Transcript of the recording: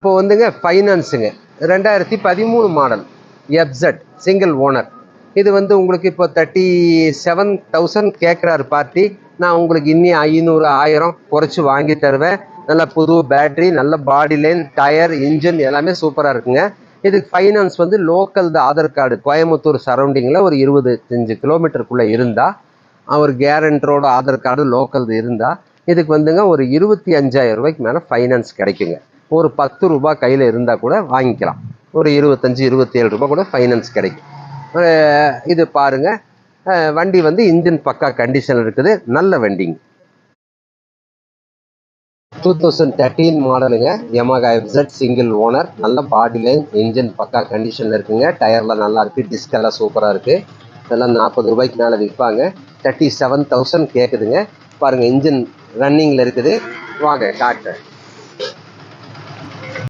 இப்போ வந்துங்க ஃபைனான்ஸுங்க 2013 model எஃப்செட் single owner. இது வந்து உங்களுக்கு இப்போ 37,000 கேட்குறாரு பார்ட்டி. நான் உங்களுக்கு இன்னி 500 1000 குறைச்சி வாங்கி தருவேன். நல்ல புது பேட்ரி, நல்ல பாடி லைன், டயர், இன்ஜின் எல்லாமே சூப்பராக இருக்குங்க. இதுக்கு ஃபைனான்ஸ் வந்து லோக்கல் ஆதார் கார்டு கோயம்புத்தூர் சரௌண்டிங்கில் ஒரு 25 கிலோமீட்டருக்குள்ளே இருந்தால், அவர் கேரண்டரோட ஆதார் கார்டு லோக்கல் இருந்தால் இதுக்கு வந்துங்க ஒரு 25,000 ரூபாய்க்கு மேலே ஃபைனான்ஸ் கிடைக்குங்க. ஒரு 10 ரூபா கையில் இருந்தால் கூட வாங்கிக்கலாம். ஒரு 25-27 ரூபா கூட ஃபைனான்ஸ் கிடைக்கும். இது பாருங்கள், வண்டி வந்து இன்ஜின் பக்கா கண்டிஷன் இருக்குது. நல்ல வண்டிங்க. 2013 மாடலுங்க யமஹா எஃப்செட் சிங்கிள் ஓனர். நல்ல பாடி லைன், இன்ஜின் பக்கா கண்டிஷனில் இருக்குங்க. டயர்லாம் நல்லா இருக்குது, டிஸ்க் எல்லாம் சூப்பராக இருக்குது. இதெல்லாம் 40 ரூபாய்க்கு மேலே விற்பாங்க. 37,000 கேட்குதுங்க. பாருங்கள், இன்ஜின் ரன்னிங்கில் இருக்குது. வாங்க காட்டுறேன்.